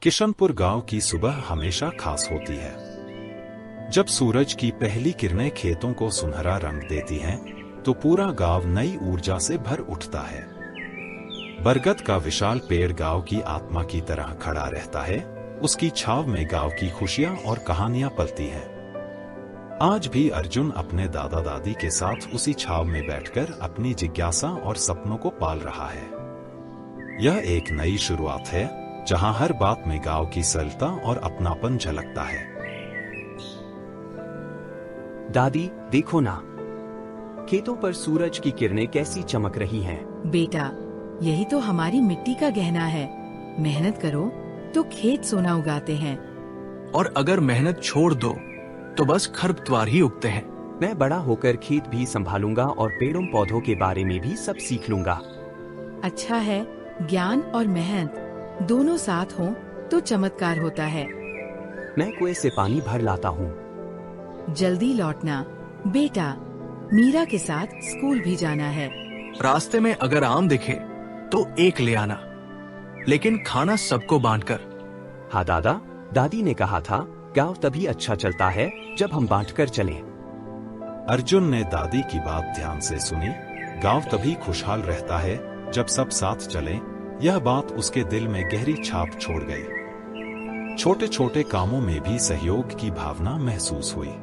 किशनपुर गांव की सुबह हमेशा खास होती है। जब सूरज की पहली किरणें खेतों को सुनहरा रंग देती हैं, तो पूरा गांव नई ऊर्जा से भर उठता है। बरगद का विशाल पेड़ गांव की आत्मा की तरह खड़ा रहता है। उसकी छाव में गांव की खुशियां और कहानियां पलती हैं। आज भी अर्जुन अपने दादा दादी के साथ उसी छाव में बैठकर अपनी जिज्ञासा और सपनों को पाल रहा है। यह एक नई शुरुआत है, जहां हर बात में गांव की सरलता और अपनापन झलकता है। दादी, देखो ना, खेतों पर सूरज की किरणें कैसी चमक रही हैं। बेटा, यही तो हमारी मिट्टी का गहना है। मेहनत करो तो खेत सोना उगाते हैं। और अगर मेहनत छोड़ दो तो बस खरपतवार ही उगते हैं। मैं बड़ा होकर खेत भी संभालूंगा और पेड़ों पौधों के बारे में भी सब सीख लूंगा। अच्छा है, ज्ञान और मेहनत दोनों साथ हों तो चमत्कार होता है। मैं कुएं से पानी भर लाता हूँ। जल्दी लौटना बेटा, मीरा के साथ स्कूल भी जाना है। रास्ते में अगर आम दिखे तो एक ले आना, लेकिन खाना सबको बांटकर। हाँ दादा, दादी ने कहा था गांव तभी अच्छा चलता है जब हम बांटकर चलें। अर्जुन ने दादी की बात ध्यान से सुनी। गांव तभी खुशहाल रहता है जब सब साथ चलें। यह बात उसके दिल में गहरी छाप छोड़ गई। छोटे छोटे कामों में भी सहयोग की भावना महसूस हुई।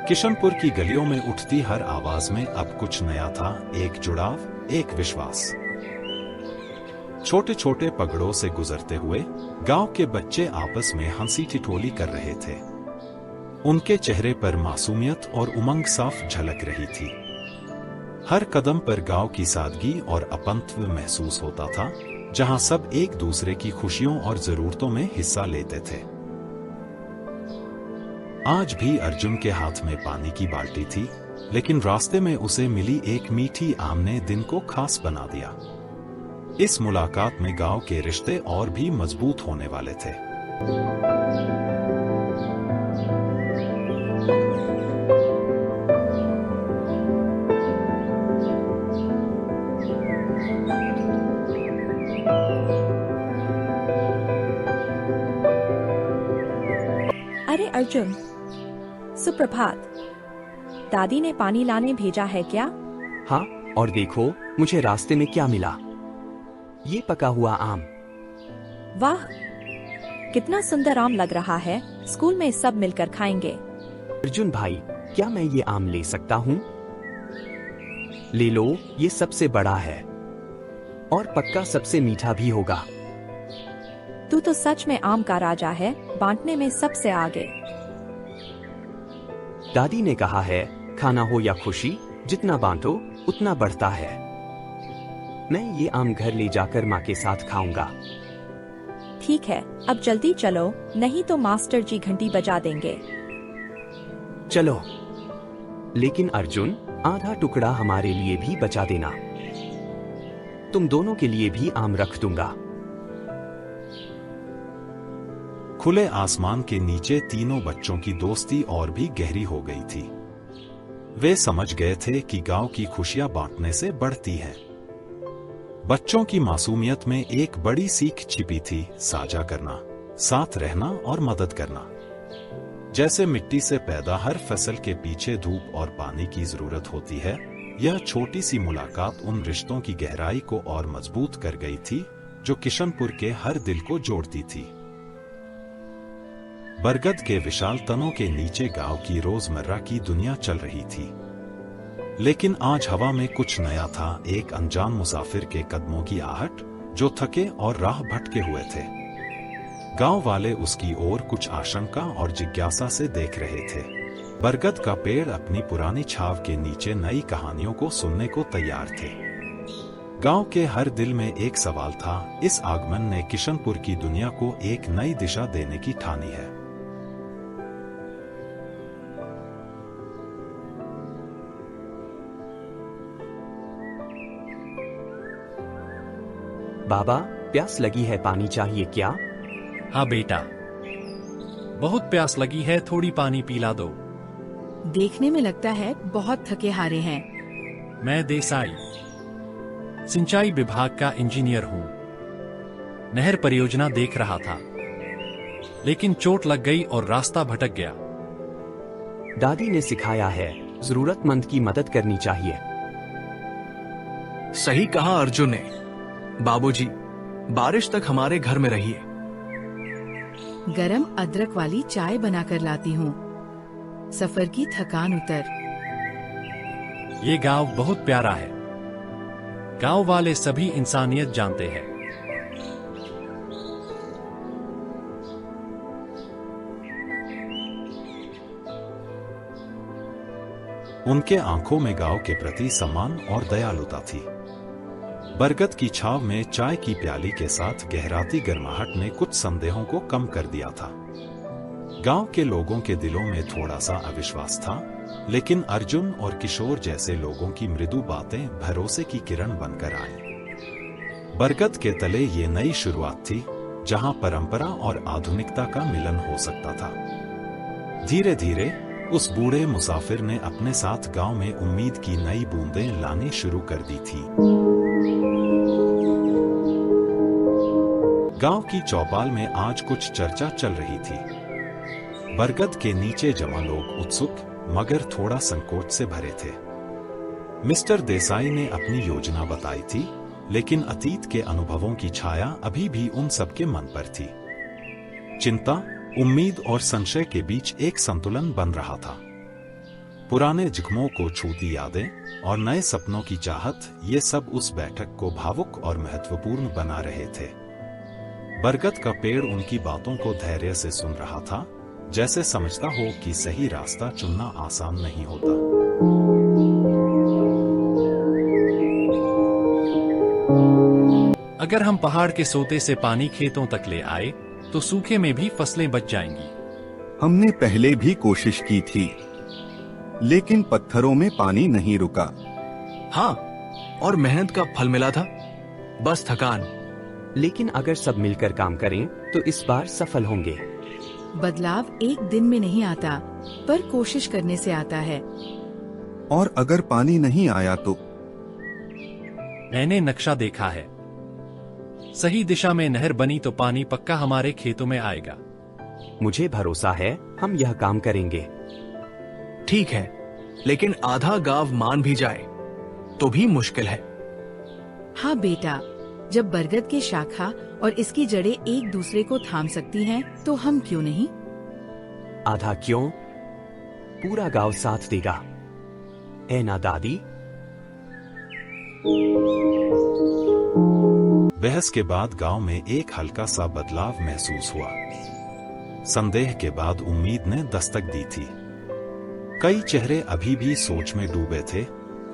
किशनपुर की गलियों में उठती हर आवाज में अब कुछ नया था, एक जुड़ाव, एक विश्वास। छोटे छोटे पगड़ों से गुजरते हुए गांव के बच्चे आपस में हंसी ठिठोली कर रहे थे। उनके चेहरे पर मासूमियत और उमंग साफ झलक रही थी। हर कदम पर गांव की सादगी और अपनत्व महसूस होता था, जहां सब एक दूसरे की खुशियों और जरूरतों में हिस्सा लेते थे। आज भी अर्जुन के हाथ में पानी की बाल्टी थी, लेकिन रास्ते में उसे मिली एक मीठी आम ने दिन को खास बना दिया। इस मुलाकात में गांव के रिश्ते और भी मजबूत होने वाले थे। अरे अर्जुन, सुप्रभात। दादी ने पानी लाने भेजा है क्या? हाँ, और देखो मुझे रास्ते में क्या मिला। ये पका हुआ आम। वाह, कितना सुंदर आम लग रहा है। स्कूल में सब मिलकर खाएंगे। अर्जुन भाई, क्या मैं ये आम ले सकता हूँ? ले लो, ये सबसे बड़ा है और पक्का सबसे मीठा भी होगा। तू तो सच में आम का राजा है, बांटने में सबसे आगे। दादी ने कहा है, खाना हो या खुशी, जितना बांटो उतना बढ़ता है। मैं ये आम घर ले जाकर माँ के साथ खाऊंगा। ठीक है, अब जल्दी चलो, नहीं तो मास्टर जी घंटी बजा देंगे। चलो, लेकिन अर्जुन, आधा टुकड़ा हमारे लिए भी बचा देना। तुम दोनों के लिए भी आम रख दूंगा। खुले आसमान के नीचे तीनों बच्चों की दोस्ती और भी गहरी हो गई थी। वे समझ गए थे कि गांव की खुशियां बांटने से बढ़ती हैं। बच्चों की मासूमियत में एक बड़ी सीख छिपी थी, साझा करना, साथ रहना और मदद करना। जैसे मिट्टी से पैदा हर फसल के पीछे धूप और पानी की जरूरत होती है, यह छोटी सी मुलाकात उन रिश्तों की गहराई को और मजबूत कर गई थी, जो किशनपुर के हर दिल को जोड़ती थी। बरगद के विशाल तनों के नीचे गांव की रोजमर्रा की दुनिया चल रही थी। लेकिन आज हवा में कुछ नया था, एक अनजान मुसाफिर के कदमों की आहट, जो थके और राह भटके हुए थे। गांव वाले उसकी ओर कुछ आशंका और जिज्ञासा से देख रहे थे। बरगद का पेड़ अपनी पुरानी छाव के नीचे नई कहानियों को सुनने को तैयार थे। गांव के हर दिल में एक सवाल था, इस आगमन ने किशनपुर की दुनिया को एक नई दिशा देने की ठानी है। बाबा, प्यास लगी है, पानी चाहिए क्या? हाँ बेटा, बहुत प्यास लगी है, थोड़ी पानी पिला दो। देखने में लगता है बहुत थके हारे हैं। मैं देसाई, सिंचाई विभाग का इंजीनियर हूँ। नहर परियोजना देख रहा था। लेकिन चोट लग गई और रास्ता भटक गया। दादी ने सिखाया है, जरूरतमंद की मदद करनी चाहिए। सही कहा अर्जुन ने। बाबूजी, बारिश तक हमारे घर में रहिए। गरम अदरक वाली चाय बनाकर लाती हूँ। सफर की थकान उतर। ये गांव बहुत प्यारा है। गांव वाले सभी इंसानियत जानते हैं। उनके आंखों में गांव के प्रति सम्मान और दयालुता थी। बरगद की छाव में चाय की प्याली के साथ गहराती गर्माहट ने कुछ संदेहों को कम कर दिया था। गांव के लोगों के दिलों में थोड़ा सा अविश्वास था, लेकिन अर्जुन और किशोर जैसे लोगों की मृदु बातें भरोसे की किरण बनकर आईं। बरगद के तले ये नई शुरुआत थी, जहां परंपरा और आधुनिकता का मिलन हो सकता था। धीरे धीरे उस बूढ़े मुसाफिर ने अपने साथ गांव में उम्मीद की नई बूंदें लानी शुरू कर दी थी। गांव की चौपाल में आज कुछ चर्चा चल रही थी। बरगद के नीचे जमा लोग उत्सुक मगर थोड़ा संकोच से भरे थे। मिस्टर देसाई ने अपनी योजना बताई थी, लेकिन अतीत के अनुभवों की छाया अभी भी उन सबके मन पर थी। चिंता, उम्मीद और संशय के बीच एक संतुलन बन रहा था। पुराने जख्मों को छूती यादें और नए सपनों की चाहत, ये सब उस बैठक को भावुक और महत्वपूर्ण बना रहे थे। बरगद का पेड़ उनकी बातों को धैर्य से सुन रहा था, जैसे समझता हो कि सही रास्ता चुनना आसान नहीं होता। अगर हम पहाड़ के सोते से पानी खेतों तक ले आए तो सूखे में भी फसलें बच जाएंगी। हमने पहले भी कोशिश की थी, लेकिन पत्थरों में पानी नहीं रुका। हाँ, और मेहनत का फल मिला था, बस थकान। लेकिन अगर सब मिलकर काम करें तो इस बार सफल होंगे। बदलाव एक दिन में नहीं आता, पर कोशिश करने से आता है। और अगर पानी नहीं आया तो? मैंने नक्शा देखा है। सही दिशा में नहर बनी तो पानी पक्का हमारे खेतों में आएगा। मुझे भरोसा है हम यह काम करेंगे। ठीक है, लेकिन आधा गांव मान भी जाए तो भी मुश्किल है। हाँ बेटा, जब बरगद की शाखा और इसकी जड़ें एक दूसरे को थाम सकती हैं, तो हम क्यों नहीं? आधा क्यों, पूरा गांव साथ देगा। है ना दादी? बहस के बाद गांव में एक हल्का सा बदलाव महसूस हुआ। संदेह के बाद उम्मीद ने दस्तक दी थी। कई चेहरे अभी भी सोच में डूबे थे,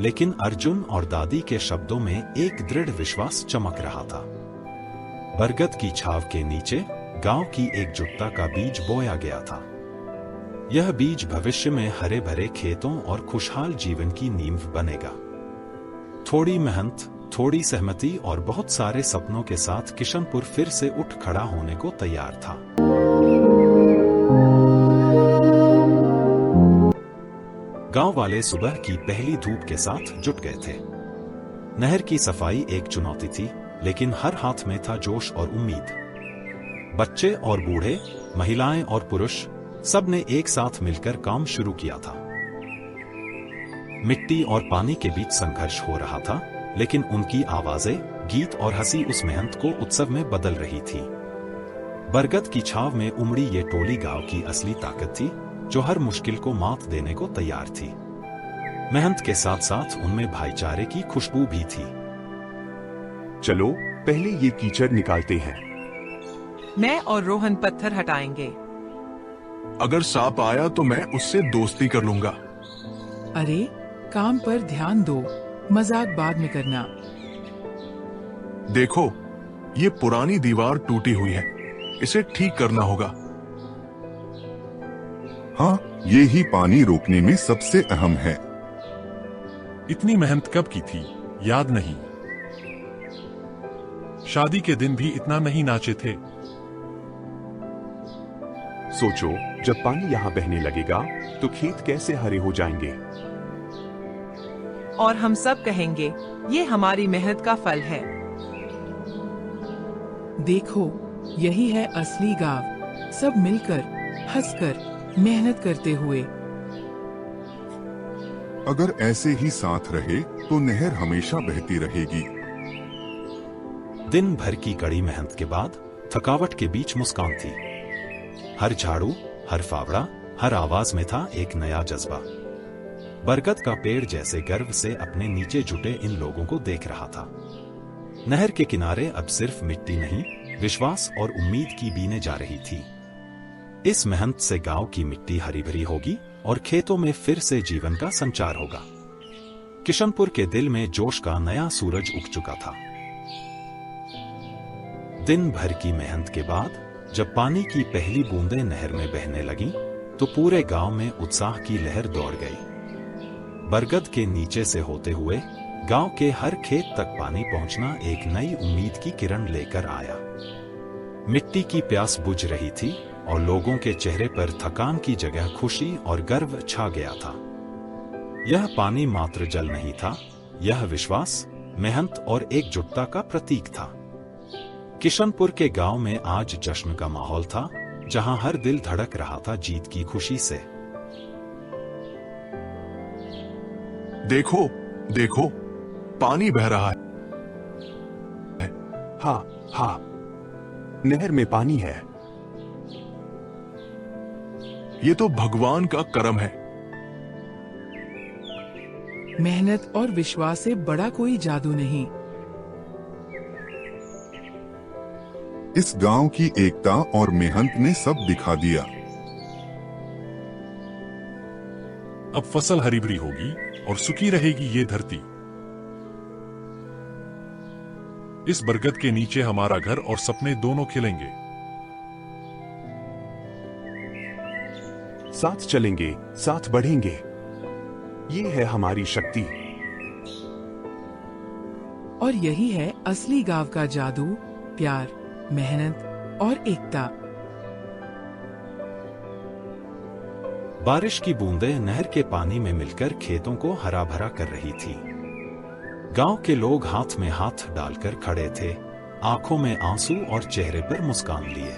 लेकिन अर्जुन और दादी के शब्दों में एक दृढ़ विश्वास चमक रहा था। बरगद की छाव के नीचे गांव की एकजुटता का बीज बोया गया था। यह बीज भविष्य में हरे भरे खेतों और खुशहाल जीवन की नींव बनेगा। थोड़ी मेहनत, थोड़ी सहमति और बहुत सारे सपनों के साथ किशनपुर फिर से उठ खड़ा होने को तैयार था। गांव वाले सुबह की पहली धूप के साथ जुट गए थे। नहर की सफाई एक चुनौती थी, लेकिन हर हाथ में था जोश और उम्मीद। बच्चे और बूढ़े, महिलाएं और पुरुष, सब ने एक साथ मिलकर काम शुरू किया था। मिट्टी और पानी के बीच संघर्ष हो रहा था, लेकिन उनकी आवाजें, गीत और हंसी उस मेहनत को उत्सव में बदल रही थी। बरगद की छाव में उमड़ी ये टोली गांव की असली ताकत थी, जो हर मुश्किल को मात देने को तैयार थी। मेहनत के साथ साथ उनमें भाईचारे की खुशबू भी थी। चलो पहले ये कीचड़ निकालते हैं। मैं और रोहन पत्थर हटाएंगे। अगर सांप आया तो मैं उससे दोस्ती कर लूंगा। अरे काम पर ध्यान दो, मजाक बाद में करना। देखो, ये पुरानी दीवार टूटी हुई है, इसे ठीक करना होगा। हाँ, ये ही पानी रोकने में सबसे अहम है। इतनी मेहनत कब की थी, याद नहीं। शादी के दिन भी इतना नहीं नाचे थे। सोचो, जब पानी यहाँ बहने लगेगा तो खेत कैसे हरे हो जाएंगे। और हम सब कहेंगे, ये हमारी मेहनत का फल है। देखो, यही है असली गांव। सब मिलकर, हंसकर, मेहनत करते हुए। अगर ऐसे ही साथ रहे तो नहर हमेशा बहती रहेगी। दिन भर की कड़ी मेहनत के बाद थकावट के बीच मुस्कान थी। हर झाड़ू, हर फावड़ा, हर आवाज में था एक नया जज्बा। बरगद का पेड़ जैसे गर्व से अपने नीचे जुटे इन लोगों को देख रहा था। नहर के किनारे अब सिर्फ मिट्टी नहीं, विश्वास और उम्मीद की बीने जा रही थी। इस मेहनत से गांव की मिट्टी हरी भरी होगी और खेतों में फिर से जीवन का संचार होगा। किशनपुर के दिल में जोश का नया सूरज उग चुका था। दिन भर की मेहनत के बाद जब पानी की पहली बूंदें नहर में बहने लगीं, तो पूरे गांव में उत्साह की लहर दौड़ गई। बरगद के नीचे से होते हुए गांव के हर खेत तक पानी पहुंचना एक नई उम्मीद की किरण लेकर आया। मिट्टी की प्यास बुझ रही थी और लोगों के चेहरे पर थकान की जगह खुशी और गर्व छा गया था। यह पानी मात्र जल नहीं था, यह विश्वास, मेहनत और एकजुटता का प्रतीक था। किशनपुर के गांव में आज जश्न का माहौल था, जहां हर दिल धड़क रहा था जीत की खुशी से। देखो, देखो, पानी बह रहा है। हाँ, हाँ, नहर में पानी है। ये तो भगवान का करम है। मेहनत और विश्वास से बड़ा कोई जादू नहीं। इस गांव की एकता और मेहनत ने सब दिखा दिया। अब फसल हरी भरी होगी और सुखी रहेगी ये धरती। इस बरगद के नीचे हमारा घर और सपने दोनों खिलेंगे। साथ चलेंगे, साथ बढ़ेंगे। ये है हमारी शक्ति। और यही है असली गांव का जादू, प्यार, मेहनत और एकता। बारिश की बूंदें नहर के पानी में मिलकर खेतों को हरा भरा कर रही थी। गांव के लोग हाथ में हाथ डालकर खड़े थे, आंखों में आंसू और चेहरे पर मुस्कान लिए।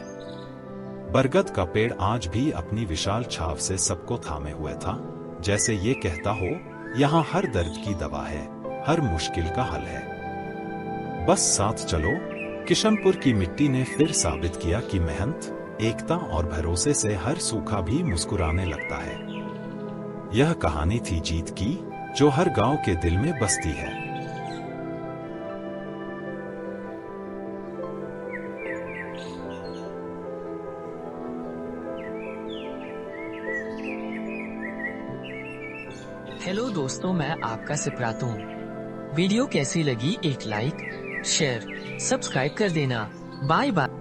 बरगद का पेड़ आज भी अपनी विशाल छाव से सबको थामे हुए था, जैसे ये कहता हो, यहाँ हर दर्द की दवा है, हर मुश्किल का हल है। बस साथ चलो। किशनपुर की मिट्टी ने फिर साबित किया कि मेहनत, एकता और भरोसे से हर सूखा भी मुस्कुराने लगता है। यह कहानी थी जीत की, जो हर गांव के दिल में बसती है। हेलो दोस्तों, मैं आपका सिप्रातू हूँ। वीडियो कैसी लगी एक लाइक, शेयर, सब्सक्राइब कर देना। Bye bye.